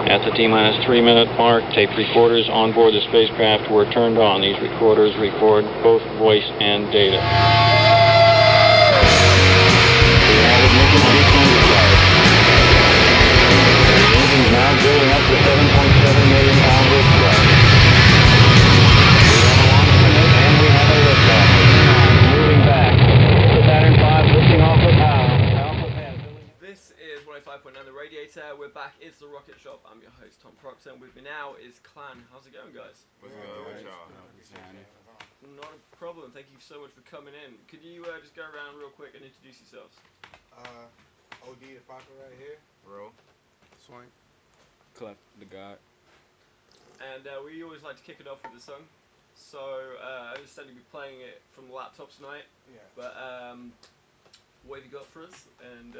At the T-minus 3-minute mark, tape recorders on board the spacecraft were turned on. These recorders record both voice and data. We have ignition sequence start. The engine's now building up to 7.7 million pounds of thrust. We have a launch commit and we have a liftoff. Moving back. The Saturn V lifting off the power. This is 105.9 The Radiator. We're back. It's the Rocket Shop. I'm your host, Tom Proctor, and with me now is Klan. How's it going, guys? What's good with y'all? Not a problem. Thank you so much for coming in. Could you just go around real quick and introduce yourselves? OD the Prophet right here. Bro. Swank. Clef the God. And we always like to kick it off with a song. So I understand you'll be playing it from the laptop tonight. Yeah. But what have you got for us? And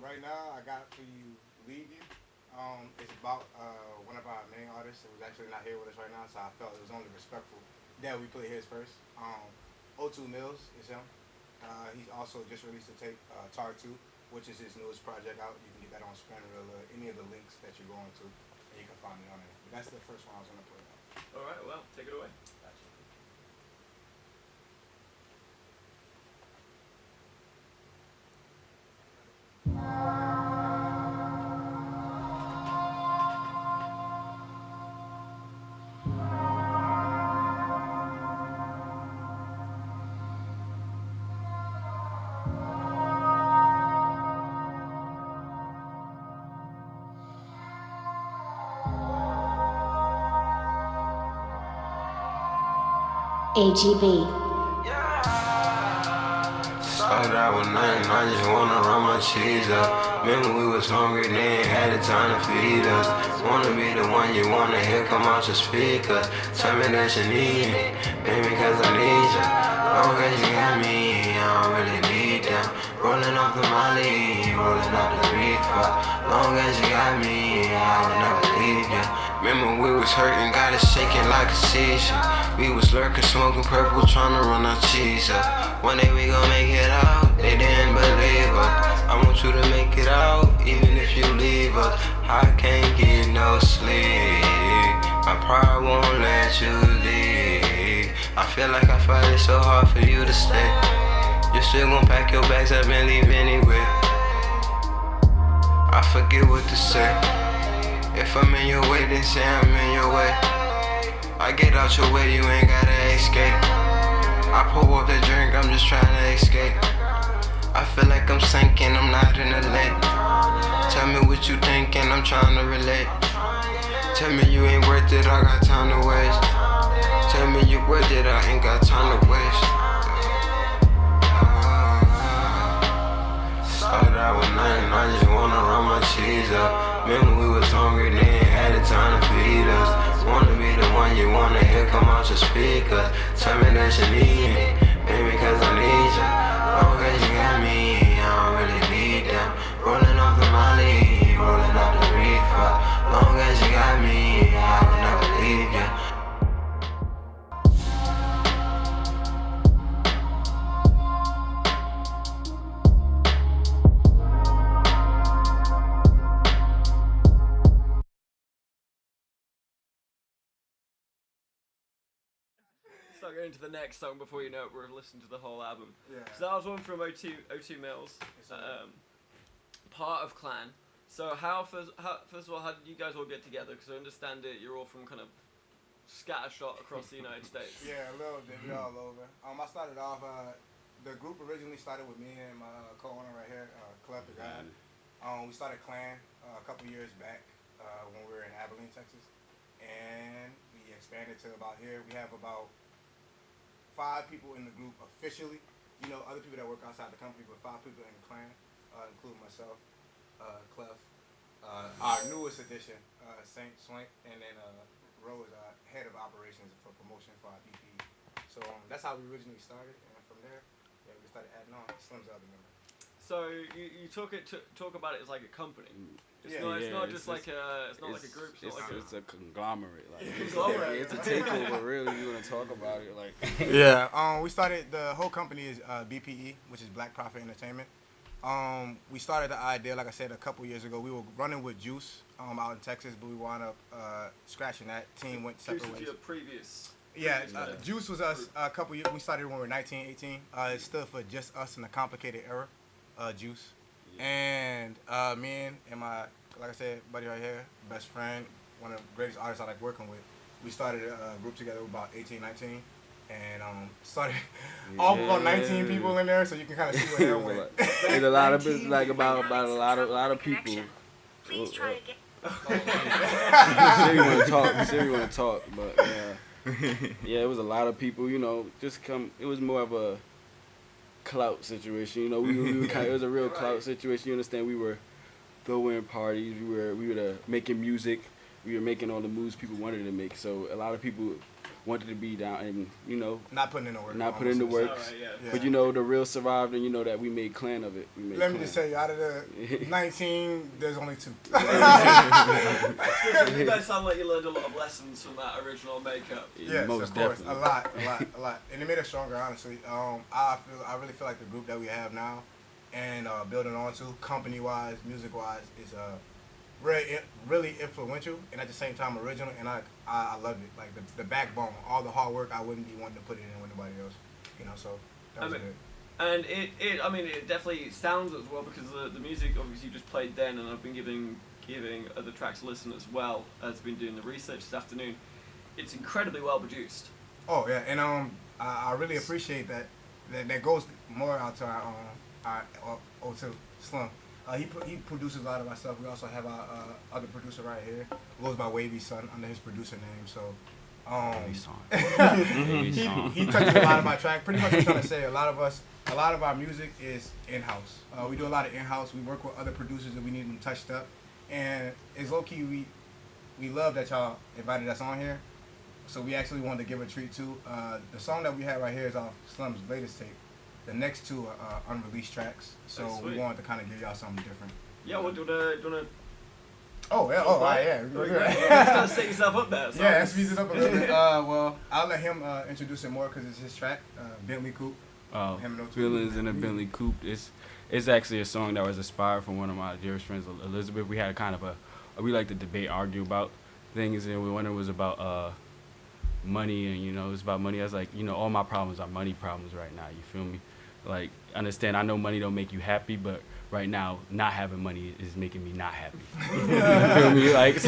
right now I got for you Leave You. It's about one of our main artists who's actually not here with us right now, so I felt it was only respectful that we play his first. O2 Mills is him. He's also just released a tape, Tar 2, which is his newest project out. You can get that on Spinreel or any of the links that you're going to, and you can find it on there. But that's the first one I was going to play. Alright, well, take it away. Gotcha. AGB. Started out with nothing, I just wanna run my cheese up. Remember we was hungry, they ain't had the time to feed us. Wanna be the one you wanna hear come out your speakers. Tell me that you need me, baby, cause I need you. Long as you got me, I don't really need them. Rolling off the molly, rolling off the reefer. Long as you got me, I will never leave you. Remember we was hurting, got it shaking like a seizure. We was lurking, smoking purple, tryna run our cheese up. One day we gon' make it out, they didn't believe us. I want you to make it out, even if you leave us. I can't get no sleep, my pride won't let you leave. I feel like I fight it so hard for you to stay. You still gon' pack your bags up and leave anyway. I forget what to say. If I'm in your way, then say I'm in your way. I get out your way, you ain't gotta escape. I pour up the drink, I'm just trying to escape. I feel like I'm sinking, I'm not in the lake. Tell me what you thinking, I'm trying to relate. Tell me you ain't worth it, I got time to waste. Tell me you worth it, I ain't got time to waste. Started out with nothing, I just wanna run my cheese up. Remember we was hungry, they ain't had the time to feed us. Wanna be the one you wanna hear come out your speakers. Tell me that you need me, baby, cause I need you. Long as you got me, I don't really need them. Rolling off the molly, rolling off the reefer. Long as you got me, I will never leave you. Start going to the next song before you know it, we're listening to the whole album. Yeah. So that was one from O2 Mills, part of Klan. So first of all, how did you guys all get together? Because I understand it, you're all from kind of scattershot across the United States. Yeah, a little bit. We're all over. I started off, the group originally started with me and my co-owner right here, Clef the God. We started Klan a couple years back when we were in Abilene, Texas. And we expanded to about here. We have about 5 people in the group officially. You know, other people that work outside the company, but 5 people in the Klan, including myself, Clef, our newest addition, Saint Swank, and then Rose, head of operations for promotion for our BP. So that's how we originally started, and from there, yeah, we started adding on. Slim's the other member. So you talk about it as like a company. It's Yeah. not just like a group. It's a conglomerate. Like Conglomerate. it's a takeover. Really, you want to talk about it? Like Yeah. We started, the whole company is BPE, which is Black Profit Entertainment. We started the idea, like I said, a couple years ago. We were running with Juice out in Texas, but we wound up scratching that. Team went separate Juice was ways. your previous. Yeah, Juice was us a couple years. We started when we were 19, 18. It stood for Just Us in the Complicated Era, Juice. And me and my, like I said, buddy right here, best friend, one of the greatest artists I like working with. We started a group together about 18, 19. And started off about 19 people in there, so you can kind of see where that went. There's a lot of like about a lot of people. Please try again. Siri want to talk, but yeah, it was a lot of people. You know, just come. It was more of a clout situation. You know, we were kind of, it was a real clout situation. You understand? We were throwing parties. We were making music. We were making all the moves people wanted to make. So a lot of people wanted to be down and, you know, not putting in the work. Not putting in the work. Right, yeah. But, you know, the real survived, and, you know, that we made Clan of it. Let me just tell you, out of the 19, there's only 2. You guys sound like you learned a lot of lessons from that original makeup. Yes, most of course. definitely. A lot. And it made us stronger, honestly. I really feel like the group that we have now and building onto, company-wise, music-wise, is really influential and at the same time original, and I love it. Like the backbone, all the hard work, I wouldn't be wanting to put it in with nobody else, you know. So that was good. And it definitely sounds as well, because the music obviously you just played then, and I've been giving other tracks a listen as well as been doing the research this afternoon. It's incredibly well produced. Oh yeah, and I really appreciate that. That goes more out to our O2 Slum. He produces a lot of our stuff. We also have our other producer right here, who goes by Wavy Son under his producer name. So he touches a lot of my track. Pretty much what I'm trying to say. A lot of our music is in-house. We do a lot of in-house. We work with other producers that we need them touched up, and it's low key. We love that y'all invited us on here. So we actually wanted to give a treat to the song that we have right here is off Slum's latest tape. The next 2 are unreleased tracks, so we wanted to kind of give y'all something different. Yeah, well, do you wanna? Oh yeah, yeah. Just kind of set yourself up there. So. Yeah, that speeds it up a little bit. Well, I'll let him introduce it more because it's his track, Bentley Coupe. Feelings in a Bentley Coupe. It's actually a song that was inspired from one of my dearest friends, Elizabeth. We had kind of we like to debate, argue about things, and one was about money, and, you know, it's about money. I was like, you know, all my problems are money problems right now. You feel me? Like, understand, I know money don't make you happy, but right now, not having money is making me not happy. You feel me? Like,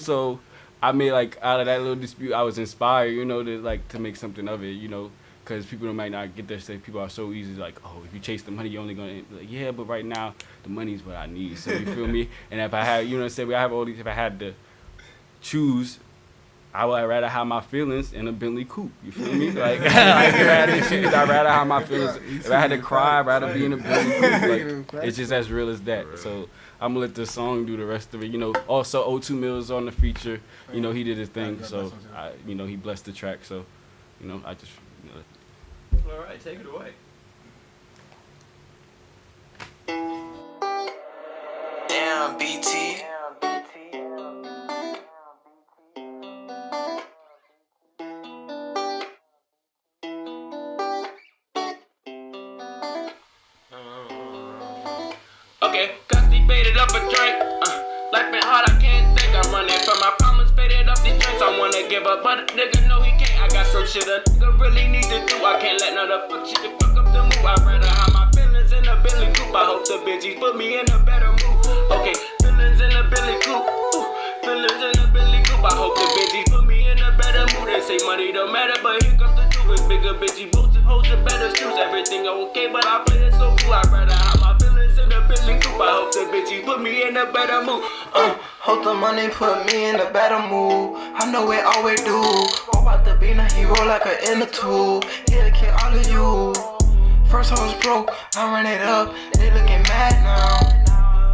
so I made, like, out of that little dispute, I was inspired, you know, to make something of it, you know, because people might not get their stuff. People are so easy, like, oh, if you chase the money, you're only going to, like, yeah, but right now, the money's what I need. So, you feel me? And if I had, you know what I'm saying, if I had to choose, I would rather have my feelings in a Bentley Coupe. You feel me? Like, if I had to choose, I'd rather have my feelings. If I had to cry, I'd rather be in a Bentley Coupe. Like, it's just as real as that. So I'm gonna let the song do the rest of it. You know, also O2 Mills on the feature. You know, he did his thing. So you know, he blessed the track. So, you know, I just. You know. All right, take it away. Damn, BT. Okay, Gusty faded up a drink. Life been hard, I can't think. I'm running from my problems, faded up these drinks. I wanna give up, but a nigga know he can't. I got some shit a nigga really need to do. I can't let none of fuck shit fuck up the move. I'd rather have my feelings in a Bentley Coupe. I hope the bitches put me in a better mood. Okay, feelings in a Bentley Coupe. Feelings in a Bentley Coupe. I hope the bitches put me in a better mood. They say money don't matter, but here comes the truth. It's bigger bitchy boots and hoes and better shoes. Everything okay, but I play it so cool. I'd rather have my feelings in a Bentley Coupe. I hope the bitches put me in a better mood. Hope the money put me in a better mood. I know it always do. Roll out the beat, now he roll like an inner tool. He'll kill all of you. First I was broke, I ran it up. They looking mad now.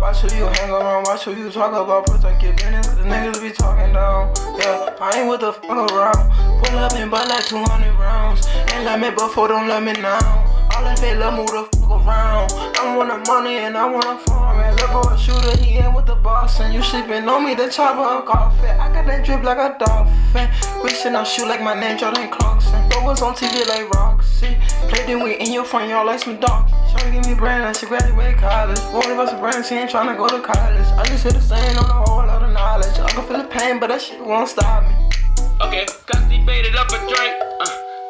Watch who you hang around, watch who you talk about. Protect your business, cause the niggas be talking down. Yeah, I ain't with the fuck around. Pull up and buy like 200 rounds. Ain't let me before, don't let me now. All in they love, move the fuck around. I want the money and I want a farm. And look boy shooter, he ain't with the boss. And you sleeping on me, the chopper, a coffin. I got that drip like a dolphin. Wishing I shoot like my name, Jordan Clarkson. Bro was on TV like Roxy. Played it with in your front yard like some dogs. Tryna give me brand, I should graduate college. Worried about some brand, she ain't tryna go to college. I just hit the same on a whole lot of knowledge. I can feel the pain, but that shit won't stop me. Okay, constipated up a drink.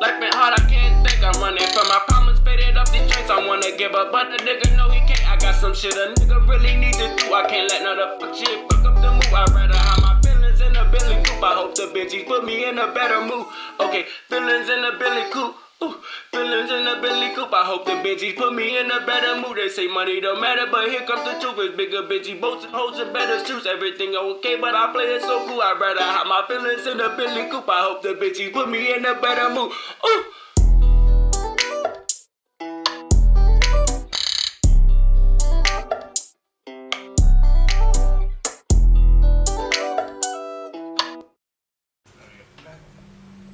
Life been hard, I can't think. I'm running from my problems, faded up these drinks. I wanna give up, but the nigga know he can't. I got some shit a nigga really need to do. I can't let none of fuck shit fuck up the move. I'd rather have my feelings in a Billy Coupe. I hope the bitches put me in a better mood. Okay, feelings in a Billy Coupe. Ooh, feelings in a Billy Coupe. I hope the bitches put me in a better mood. They say money don't matter, but here comes the truth. It's bigger bitchy boats and hoes and better shoes. Everything okay, but I play it so cool. I'd rather have my feelings in a Billy Coupe. I hope the bitches put me in a better mood. Ooh.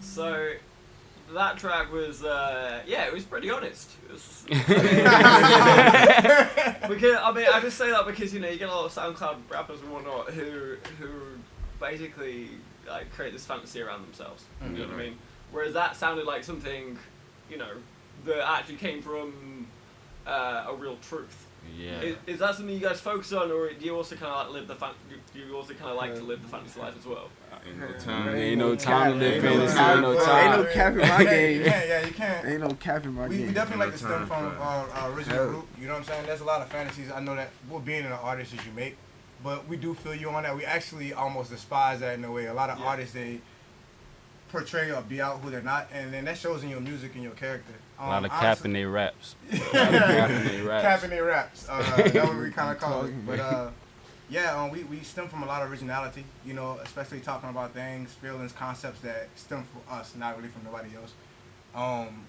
So that track was, it was pretty honest. It was, because I just say that because you get a lot of SoundCloud rappers and whatnot who basically like create this fantasy around themselves. You know what I mean? Whereas that sounded like something, that actually came from a real truth. Yeah. Is that something you guys focus on, or do you also kind of like do you also kind of like to live the fantasy life as well? Ain't no time to live fantasy. Ain't no time. Ain't no cap in my game. You can't. Ain't no cap in my game. We definitely like to stem from our original root. You know what I'm saying? There's a lot of fantasies. I know that being an artist as you make, but we do feel you on that. We actually almost despise that in a way. A lot of artists, they portray or be out who they're not, and then that shows in your music and your character. A lot of cap in their raps. Cap in their raps. That's what we kind of call it. But we stem from a lot of originality, especially talking about things, feelings, concepts that stem from us, not really from nobody else.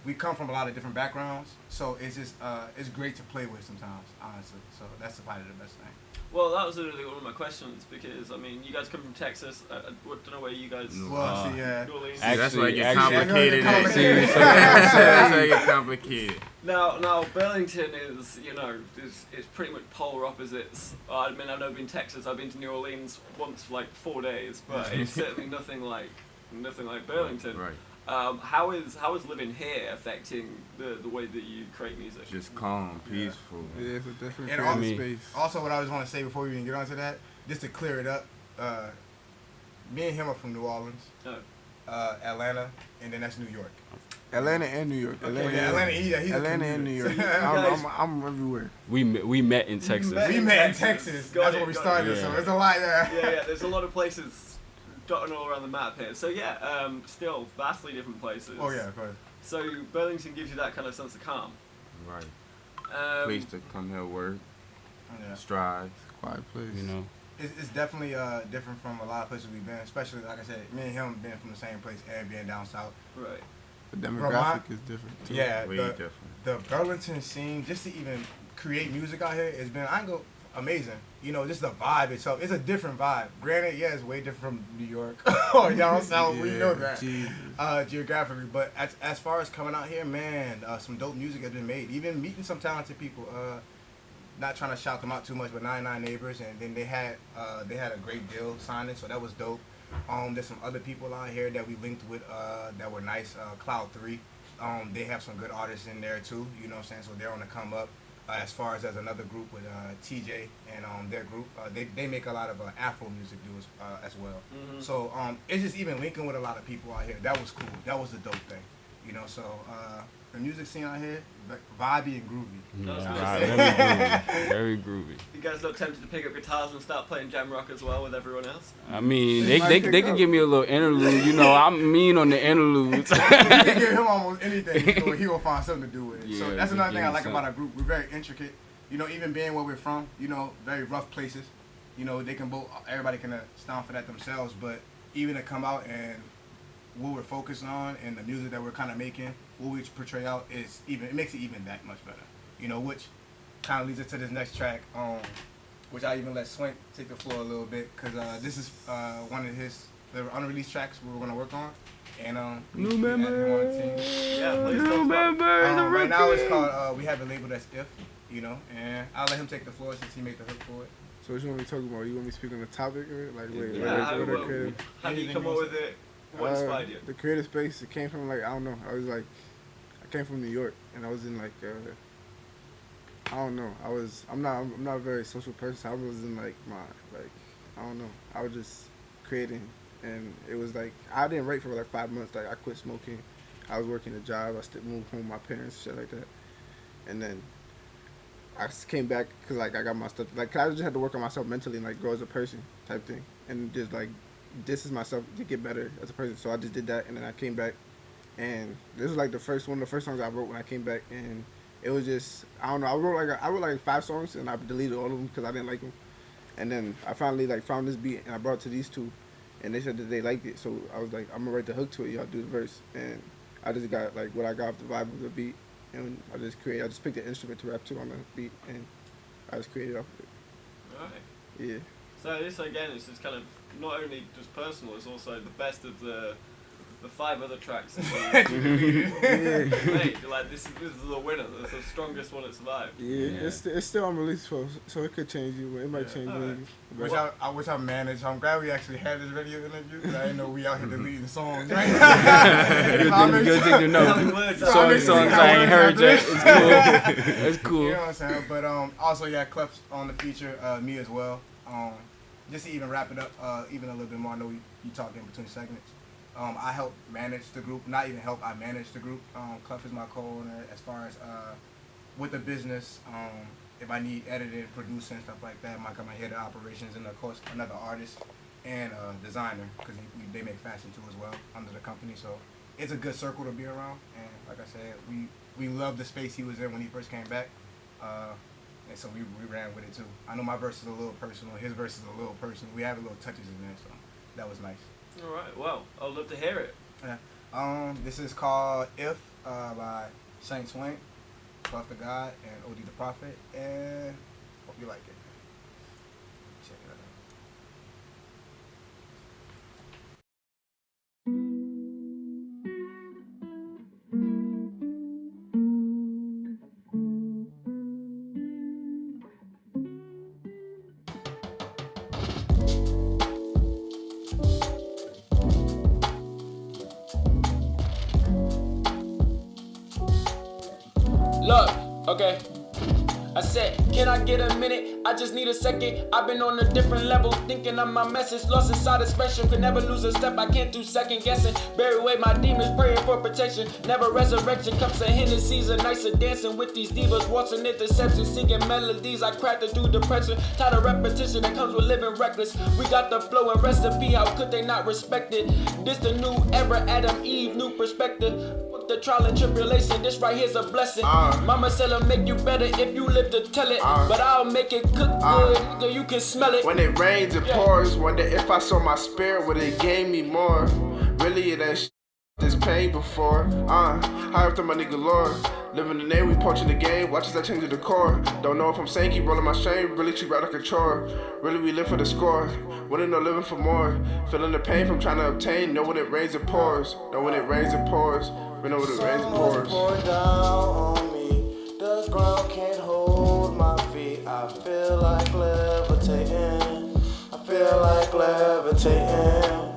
We come from a lot of different backgrounds, so it's just it's great to play with sometimes, honestly. So that's probably the best thing. Well, that was literally one of my questions because you guys come from Texas. I don't know where you guys. New Orleans. That's why it gets Actually- complicated. That's why it gets complicated. Now Burlington is it's pretty much polar opposites. I've never been to Texas. I've been to New Orleans once for like 4 days, but it's certainly nothing like Burlington. Right. How is living here affecting the way that you create music? Just calm, peaceful. Yeah, it's a different And kind of space. Also, what I just want to say before we even get onto that, just to clear it up, me and him are from New Orleans, Atlanta, and then that's New York. Atlanta and New York. Atlanta, he's Atlanta and New York. I'm everywhere. We met in Texas. We met in Texas. That's where we started. Yeah. So there's a lot there. Yeah. There's a lot of places dotted all around the map here. So still vastly different places. Oh yeah, of course. So Burlington gives you that kind of sense of calm. Right. Place to come here, work, strive. Quiet place. It's definitely different from a lot of places we've been, especially like I said, me and him being from the same place and being down south. Right. The demographic is different too. Yeah, Way different. The Burlington scene, just to even create music out here, has been amazing. Just the vibe itself. It's a different vibe. Granted, it's way different from New York or down south. We know that geographically. But as far as coming out here, man, some dope music has been made. Even meeting some talented people. Not trying to shout them out too much, but 99 Neighbors, and then they had a great deal signing, so that was dope. There's some other people out here that we linked with that were nice. Cloud 3, they have some good artists in there too. You know what I'm saying? So they're on the come up. As far as another group with TJ and their group, they make a lot of Afro music as well. Mm-hmm. So it's just even linking with a lot of people out here. That was cool. That was a dope thing. So the music scene out here, vibey and groovy. Very groovy. You guys not tempted to pick up guitars and start playing jam rock as well with everyone else? They could give me a little interlude. I'm mean on the interludes. You can give him almost anything, he will find something to do with it. So that's another thing I like about our group. We're very intricate. Even being where we're from, very rough places. They can everybody can stand for that themselves, but even to come out and what we're focused on and the music that we're kind of making, what we portray out it makes it even that much better. Which kind of leads us to this next track, which I even let Swank take the floor a little bit, because this is one of the unreleased tracks we were going to work on. And New members. Yeah, please New members. right now it's called, we have it labeled as If, and I'll let him take the floor since he made the hook for it. So what you want me to talk about? You want me to speak on the topic or how do you come up with it? What inspired you? The creative space, it came from I came from New York, and I was in I don't know. I'm not a very social person. I was in like I don't know. I was just creating, and it was like I didn't write for like 5 months. Like I quit smoking. I was working a job. I still moved home with my parents, shit like that. And then I just came back because like I got my stuff. Like 'cause I just had to work on myself mentally and like grow as a person type thing, and just like distance myself to get better as a person. So I just did that, and then I came back, and this was like one of the first songs I wrote when I came back, and it was just I don't know. I wrote like 5 songs, and I deleted all of them because I didn't like them. And then I finally like found this beat, and I brought it to these two, and they said that they liked it. So I was like, I'm gonna write the hook to it. Y'all do the verse, and I just got like what I got off the vibe of the beat, and I just picked an instrument to rap to on the beat, and I just created off of it. Right. Yeah. So this again is just kind of not only just personal, it's also the best of the 5 other tracks. Mate, like this is the winner. That's the strongest one that survived. Yeah. It's still unreleased, so it could change you. It might change maybe. I wish I managed. I'm glad we actually had this radio interview because I didn't know we out here deleting songs. Right? Good thing to know. Songs I ain't heard yet. It's cool. It's cool. You know what I'm saying? But also yeah, Clef's on the feature, me as well. Just to even wrap it up, even a little bit more. I know you talked in between segments. I help manage the group. Not even help, I manage the group. Clef is my co-owner as far as with the business. If I need editing, producing, stuff like that, I come head of operations, and of course another artist and designer because they make fashion too as well under the company. So it's a good circle to be around. And like I said, we love the space he was in when he first came back. And so we ran with it too. I know my verse is a little personal, his verse is a little personal. We have a little touches in there, so that was nice. All right, well, I'd love to hear it. Yeah. This is called If by Saint Swank, Clef the God, and OD the Prophet, and hope you like it. Check it out. Look, okay. I said, can I get a minute? I just need a second. I've been on a different level, thinking of my message. Lost inside a special, could never lose a step. I can't do second guessing. Bury away my demons, praying for protection. Never resurrection. Cups of Hennessy's, a nicer dancing with these divas. Watching interception, singing melodies. I cracked it through depression. Tired of repetition that comes with living reckless. We got the flow and recipe. How could they not respect it? This the new era, Adam, Eve, new perspective. The trial and tribulation, this right here's a blessing. Mama said it'll make you better if you live to tell it. But I'll make it cook good, nigga, you can smell it. When it rains, it pours. Wonder if I saw my spirit, would it gain me more? Really, it ain't this pain before. High up to my nigga Lord. Living the name, we punching the game. Watch as I change the decor. Don't know if I'm saying keep rolling my shame. Really treat out of control. Really, we live for the score. Winning or living for more. Feeling the pain from trying to obtain. Know when it rains, it pours. Know when it rains, it pours. We know when it rains, it pours. Pour down on me. The ground can't hold my feet. I feel like levitating. I feel like levitating.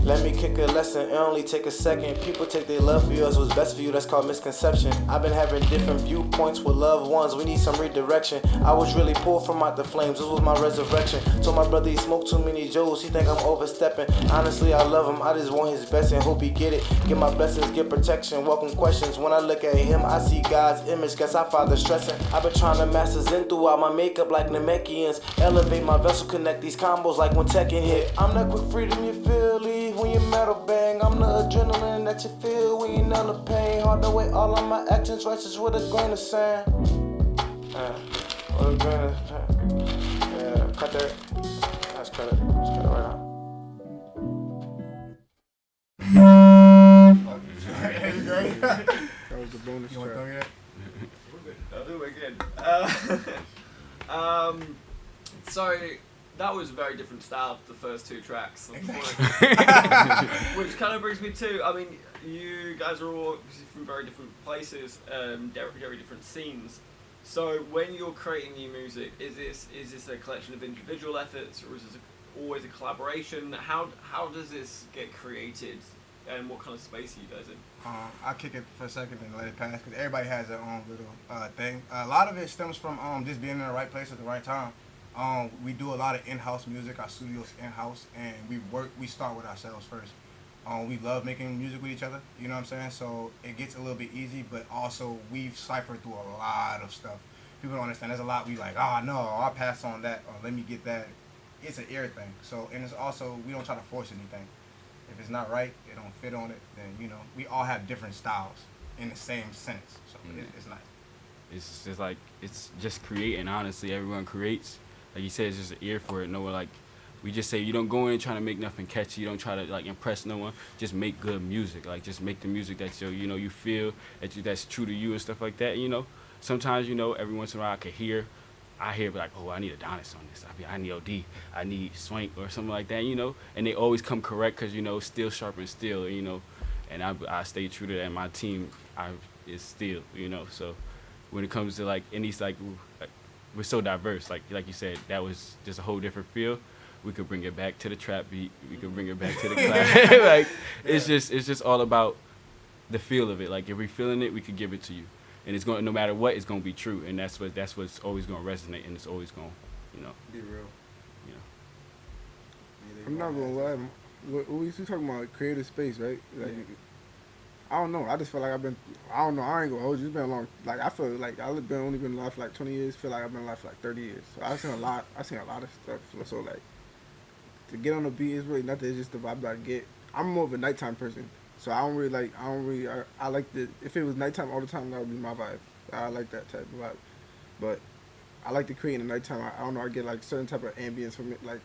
Let me kick a lesson, it only take a second. People take their love for you as what's best for you, that's called misconception. I've been having different viewpoints with loved ones, we need some redirection. I was really pulled from out the flames, this was my resurrection. Told my brother he smoked too many Joes, he think I'm overstepping. Honestly, I love him, I just want his best and hope he get it. Get my blessings, get protection, welcome questions. When I look at him, I see God's image, guess I father stressing. I've been trying to master Zen throughout my makeup like Namekians. Elevate my vessel, connect these combos like when Tekken hit. I'm that quick freedom you feel, leave when you metal bang. I'm the adrenaline that you feel when you know the pain. Hard to weigh all of my actions, righteous with a grain of sand. With a grain of sand. Yeah, cut that. Let's cut it. Let's cut it right now. That was the bonus You want to throw track. that? I'll do it again. So that was a very different style to the first 2 tracks. Which kind of brings me to, I mean, you guys are all obviously from very different places, very different scenes. So when you're creating new music, is this a collection of individual efforts, or is this always a collaboration? How does this get created and what kind of space are you guys in? I'll kick it for a second and let it pass because everybody has their own little thing. A lot of it stems from just being in the right place at the right time. We do a lot of in-house music. Our studio's in-house, and we start with ourselves first. We love making music with each other, you know what I'm saying? So it gets a little bit easy, but also we've ciphered through a lot of stuff. People don't understand. There's a lot we like, no, I'll pass on that, or let me get that. It's an ear thing. So, and it's also, we don't try to force anything. If it's not right, it don't fit on it, then, you know, we all have different styles in the same sense. So it's nice. It's just like, it's just creating, honestly. Everyone creates. Like you said, it's just an ear for it. No one, like, we just say you don't go in trying to make nothing catchy. You don't try to like impress no one. Just make good music. Like just make the music that you feel that's true to you and stuff like that. You know, sometimes every once in a while I hear like, oh, I need Adonis on this. I need OD. I need Swank or something like that. And they always come correct because steel sharpens steel. And I stay true to that. And my team is steel. So when it comes to like any like we're so diverse. Like you said, that was just a whole different feel. We could bring it back to the trap beat. We could bring it back to the Klan. Like it's just all about the feel of it. Like if we're feeling it, we could give it to you, and it's going no matter what, it's gonna be true, and that's what's always gonna resonate, and it's always gonna, be real. I'm not gonna lie. We talking about creative space, right? Like I don't know. I just feel like I ain't gonna hold you. It's been a long. Like I feel like I've only been alive for like 20 years. Feel like I've been alive for like 30 years. So I've seen a lot. I've seen a lot of stuff. So like. To get on the beat is really nothing. It's just the vibe that I get. I'm more of a nighttime person, so I like the. If it was nighttime all the time, that would be my vibe. I like that type of vibe, but I like to create in the nighttime. I don't know. I get like certain type of ambience from it. Like,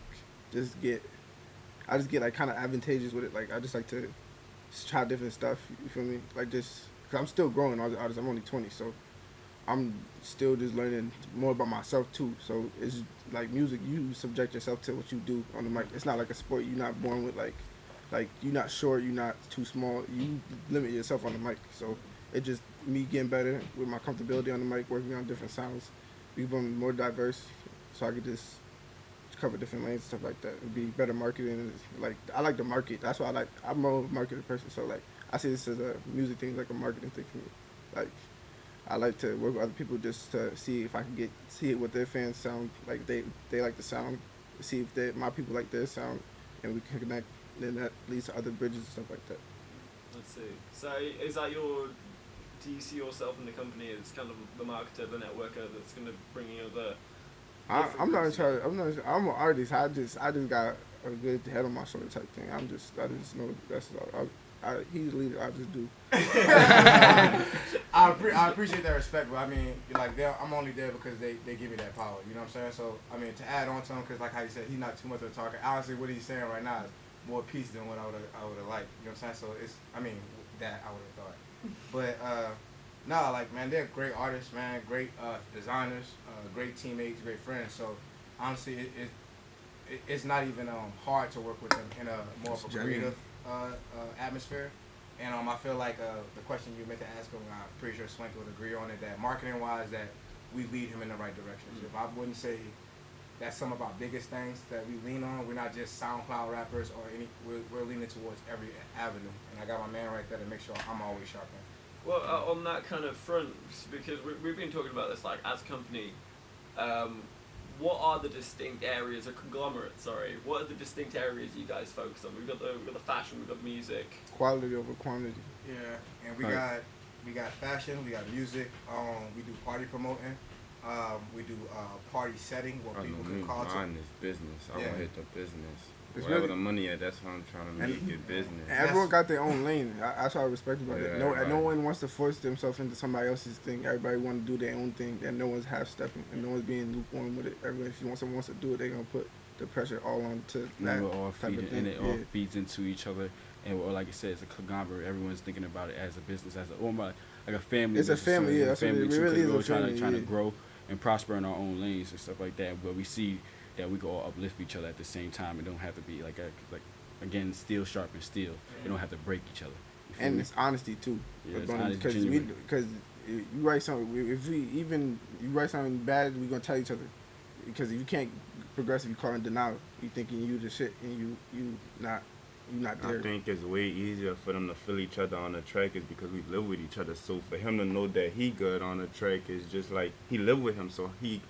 I just get like kind of advantageous with it. Like I just like to just try different stuff. You feel me? Like just cause I'm still growing as an artist. I'm only 20, so I'm still just learning more about myself too. So it's like music, you subject yourself to what you do on the mic. It's not like a sport. You're not born with like you're not short, you're not too small. You limit yourself on the mic. So it just me getting better with my comfortability on the mic, working on different sounds, becoming more diverse, so I could just cover different lanes and stuff like that. It'd be better marketing. Like I like to market. That's why I'm more of a marketing person. So like I see this as a music thing, like a marketing thing for me. Like. I like to work with other people just to see if I can see what their fans sound like. They like the sound. See if my people like their sound, and we can connect. Then that leads to other bridges and stuff like that. Let's see. So is that do you see yourself in the company as kind of the marketer, the networker that's going to bring you the? I'm not in charge. I'm an artist. I just got a good head on my shoulder type thing. I just know that's all. He's the leader. I just do. I appreciate that respect, but I mean, like, I'm only there because they give me that power. You know what I'm saying? So I mean, to add on to him, because like how you said, he's not too much of a talker. Honestly, what he's saying right now is more peace than what I would have liked. You know what I'm saying? So I would have thought. But no, like man, they're great artists, man, great designers, great teammates, great friends. So honestly, it's not even hard to work with them in a more of a creative atmosphere. And I feel like the question you meant to ask him, I'm pretty sure Swank would agree on it, that marketing wise, that we lead him in the right direction. So if I wouldn't say that's some of our biggest things that we lean on, we're not just SoundCloud rappers or we're leaning towards every avenue. And I got my man right there to make sure I'm always sharpening. Well, on that kind of front, because we've been talking about this, like, as a company, what are the distinct areas, what are the distinct areas you guys focus on? We've got the fashion, we've got the music. Quality over quantity. Yeah, and we got fashion, we got music, we do party promoting, we do party setting, what people can call to. Mine is business. I want to hit the business. It's wherever really, the money at, that's what I'm trying to make it business. And everyone got their own lane. That's what I respect about it. No one wants to force themselves into somebody else's thing. Everybody want to do their own thing, and no one's half-stepping, and no one's being lukewarm with it. Everyone, if someone wants to do it, they're going to put the pressure all onto that type of thing. And it all feeds into each other. And or like I said, it's a conglomerate. Everyone's thinking about it as a business, like a family. It's a family, yeah. A family it really is a family. Trying to grow and prosper in our own lanes and stuff like that. But we see that we can all uplift each other at the same time. It don't have to be like again, steel sharpens steel. It don't have to break each other. And it's honesty too. Yeah, because you write something. If you write something bad, we're gonna tell each other. Because if you can't progress, if you call in denial, you thinking you the shit and you not. you're not I there. think it's way easier for them to feel each other on the track is because we live with each other. So for him to know that he good on the track is just like he live with him, so he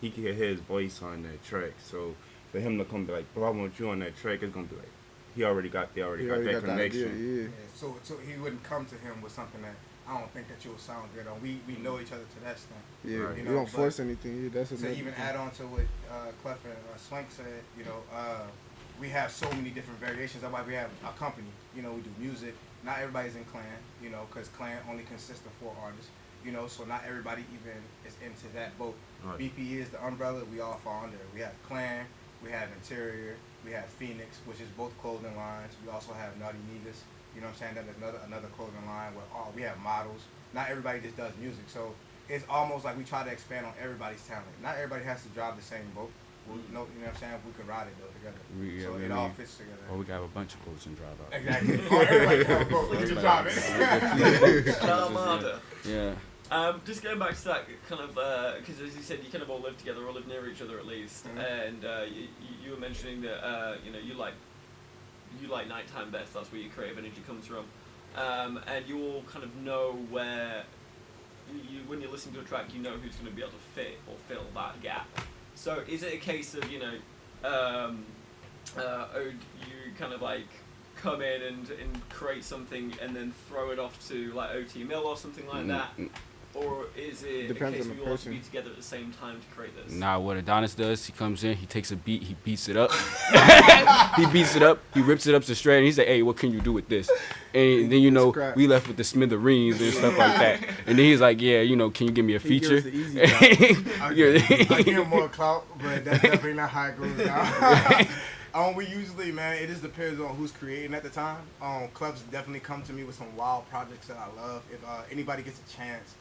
can hear his voice on that track. So for him to come be like, bro, I want you on that track, it's gonna be like he already got that The connection. idea, Yeah, so he wouldn't come to him with something that I don't think that you'll sound good on. We know each other to that extent. yeah. Right. You You know, don't force anything. Yeah, that's To another even thing. add on to what Clef and Swank said, you know, we have so many different variations. That's why we have a company. You know, we do music. Not everybody's in Klan, you know, because Klan only consists of 4 artists. You know, so not everybody even is into that boat. Right. BP is the umbrella. We all fall under it. We have Klan. We have Interior. We have Phoenix, which is both clothing lines. We also have Naughty Niggas. You know what I'm saying? That is another clothing line where we have models. Not everybody just does music. So it's almost like we try to expand on everybody's talent. Not everybody has to drive the same boat. You know what I'm saying? We could ride it though together. So it all fits together. Or we can have a bunch of boats and drive out. Exactly. Or everybody can have a boat. We can drive it. Armada. Yeah. Just going back to that kind of, because as you said, you kind of all live together, or live near each other at least, and you were mentioning that you know you like nighttime best. That's where your creative energy comes from, and you all kind of know where when you're listening to a track, you know who's going to be able to fit or fill that gap. So is it a case of you kind of like come in and create something and then throw it off to like OT Mill or something like that? Or is it Depends a case on where the you all have to person. be together at the same time to create this? Nah, what Adonis does, he comes in, he takes a beat, he beats it up. He beats it up, he rips it up to straight, and he's like, hey, what can you do with this? And then, you know, Scrap. we left with the smithereens and stuff like that. And then he's like, yeah, you know, can you give me a He gives feature? us the easy job. I give him more clout, but that's definitely not how it goes down. We usually, man, it just depends on who's creating at the time. Clubs definitely come to me with some wild projects that I love. If anybody gets a chance,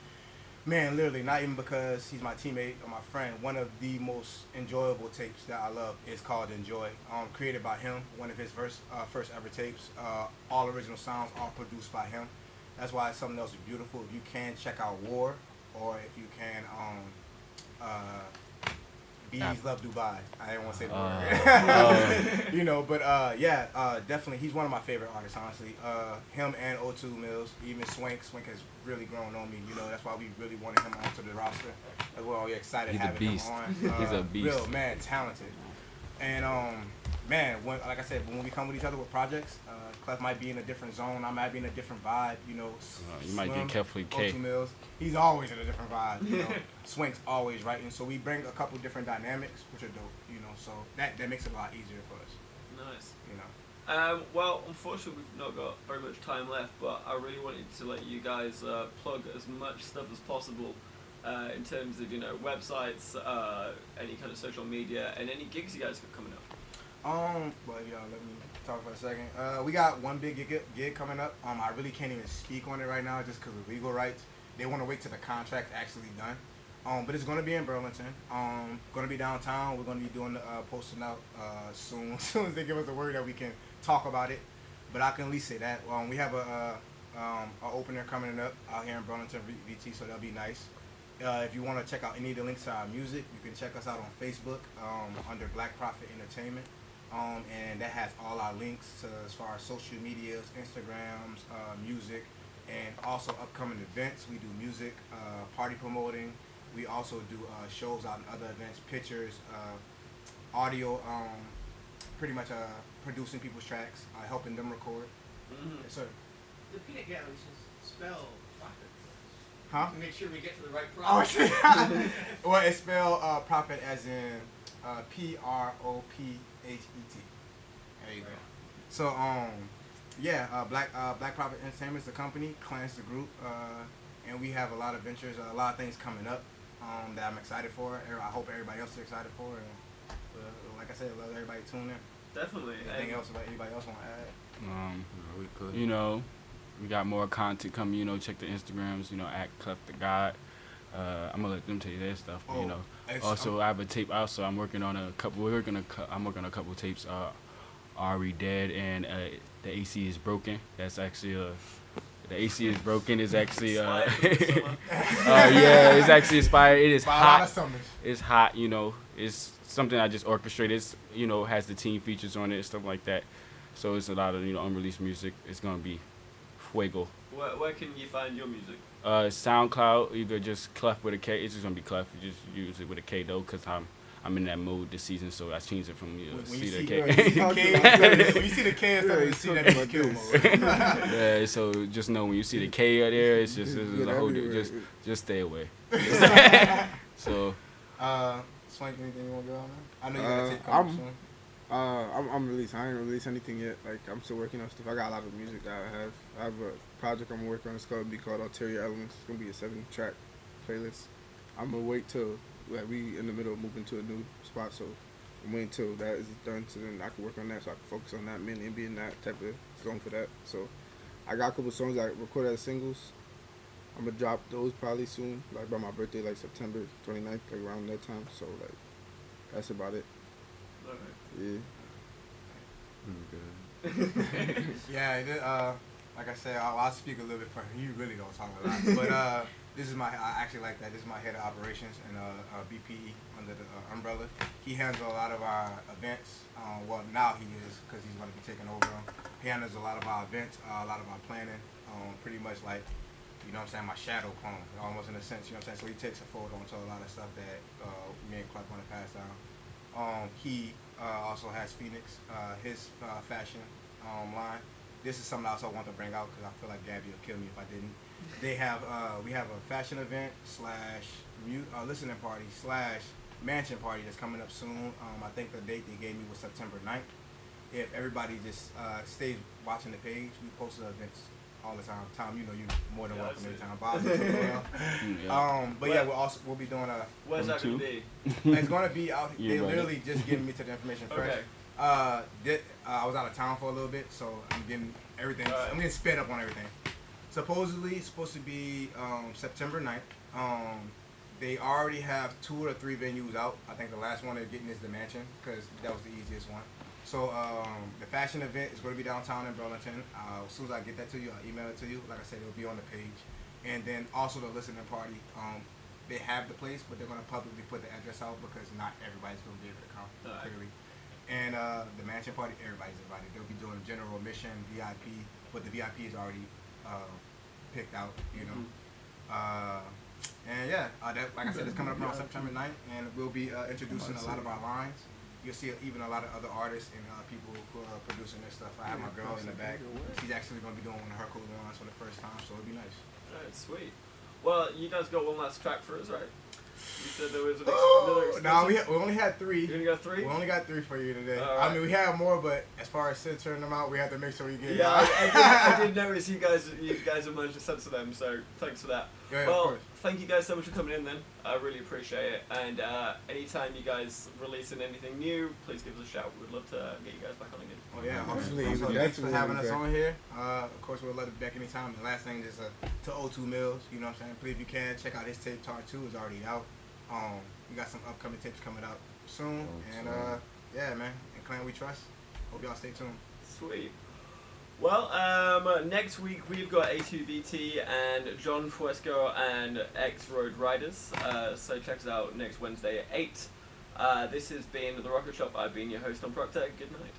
man, literally, not even because he's my teammate or my friend, one of the most enjoyable tapes that I love is called Enjoy. Created by him, one of his first ever tapes. All original sounds, all produced by him. That's why something else is beautiful. If you can, check out War, or if you can, Bees Love Dubai. I didn't want to say the word. You know, but definitely, he's one of my favorite artists, honestly. Him and O2 Mills, even Swank. Swank has really grown on me. You know, that's why we really wanted him onto the roster. We're all excited He's a having beast. him on. He's a beast. Real, man, talented. And, man, like I said, when we come with each other with projects, Clef might be in a different zone. I might be in a different vibe, you know. You might Slim, get carefully K. O2 Mills, he's always in a different vibe, you know. Swank's always writing, so we bring a couple different dynamics, which are dope, you know. So that makes it a lot easier for us, Nice. you know. Well, unfortunately, we've not got very much time left, but I really wanted to let you guys plug as much stuff as possible in terms of, you know, websites, any kind of social media, and any gigs you guys got coming up. But yeah, let me talk for a second. We got one big gig coming up. I really can't even speak on it right now just because of legal rights. They want to wait till the contract's actually done. But it's going to be in Burlington. Going to be downtown. We're going to be doing posting out soon. As soon as they give us the word that we can talk about it. But I can at least say that. We have a opener coming up out here in Burlington, VT, so that'll be nice. If you want to check out any of the links to our music, you can check us out on Facebook under Black Prophet Entertainment. And that has all our links to, as far as social medias, Instagrams, music, and also upcoming events. We do music, party promoting. We also do shows out in other events, pictures, audio, pretty much producing people's tracks, helping them record. Mm-hmm. Yes, sir. The peanut gallery says spell profit. Huh? To make sure we get to the right Oh, profit. shit. Well, it's spelled profit as in Prophet. There you go. So, Black Prophet Entertainment is the company, Klan's the group, and we have a lot of ventures, a lot of things coming up that I'm excited for. I hope everybody else is excited for. And like I said, let everybody tune in. Definitely. Anything else about anybody else want to add? You know, we got more content coming. You know, check the Instagrams. You know, at Clef the God. I'm gonna let them tell you their stuff. But, you know, also I have a tape. Also, I'm working on a couple. I'm working on a couple tapes. Ari Dead and the AC is broken. That's actually the AC is broken. Is actually yeah, it's actually inspired. It is By a lot of hot. summers. It's hot. You know, it's something I just orchestrated. It's, you know, has the team features on it, stuff like that. So it's a lot of unreleased music. It's gonna be fuego. Where can you find your music? SoundCloud, either just Clef with a K. It's just gonna be Clef. You just use it with a K though, cause I'm in that mood this season, so I changed it from When C you to see K. when you see the K instead of the C, that means kill mode. Yeah, so just know when you see the K out there, it's just Good a whole everywhere. just stay away. So Swank, anything you want to go on? I know you got to take I'm- soon. I'm released. I ain't released anything yet. Like, I'm still working on stuff. I got a lot of music that I have a project I'm working on. It's gonna be called Ulterior Elements. It's gonna be a 7-track playlist. I'm gonna wait till we in the middle of moving to a new spot, so I'm waiting till that is done, so then I can work on that, so I can focus on that mainly and be in that type of zone for that. So I got a couple songs I recorded as singles. I'm gonna drop those probably soon, like by my birthday, like September 29th, like around that time. So like that's about it. Okay. Yeah. Yeah, like I said, I'll speak a little bit for him. You really don't talk a lot. But I actually like that. This is my head of operations and BPE under the umbrella. He handles a lot of our events. Well, now he is because he's going to be taking over them. He handles a lot of our events, a lot of our planning. Pretty much like, you know what I'm saying, my shadow clone, almost in a sense, you know what I'm saying? So he takes a photo onto a lot of stuff that me and Clark want to pass down. He also has Phoenix, his fashion line. This is something I also want to bring out because I feel like Gabby would kill me if I didn't. They have we have a fashion event / listening party / mansion party that's coming up soon. I think the date they gave me was September 9th. If everybody just stays watching the page, we post the events all the time. Tom, you know you're more than welcome anytime. Bob as well. But yeah, we'll be doing a. Where's that going to be? It's gonna be out. Yeah, They right. literally just giving me to the information fresh. Okay. I was out of town for a little bit, so I'm getting everything. Alright. I'm getting sped up on everything. Supposedly, it's supposed to be September 9th. They already have 2 or 3 venues out. I think the last one they're getting is the Mansion because that was the easiest one. So the fashion event is going to be downtown in Burlington. As soon as I get that to you, I'll email it to you. Like I said, it'll be on the page. And then also the listening party. They have the place, but they're going to publicly put the address out because not everybody's going to be able to come, clearly. And the mansion party, everybody's invited. They'll be doing general admission, VIP, but the VIP is already picked out, you know. And yeah, like I said, it's coming up on September 9th, and we'll be introducing a lot of our lines. You'll see even a lot of other artists and people who are producing their stuff. I have my girl in the back. She's actually going to be doing one of her cool lines for the first time, so it'll be nice. Alright, sweet. Well, you guys got one last track for us, right? You said there was another exclusive. No, we only had 3. You only got 3? We only got 3 for you today. Alright. I mean, we have more, but as far as censoring them out, we have to make sure we get. Yeah, I did notice you guys have managed to censor them, so thanks for that. Yeah, of well, course. thank you guys so much for coming in then. I really appreciate it. And anytime you guys releasing anything new, please give us a shout. We'd love to get you guys back on again. Oh yeah, Definitely, also, definitely thanks for having us back. on here. Of course, we'll let it back anytime. The last thing is to O2 Mills. You know what I'm saying? Please, if you can, check out his tape. Tar 2 is already out. We got some upcoming tapes coming out soon. And yeah, man. And Clan We Trust. Hope y'all stay tuned. Sweet. Well, next week we've got A2BT and John Fuesco and X Road Riders. So check us out next Wednesday at 8. This has been The Rocket Shop. I've been your host, Tom Proctor. Good night.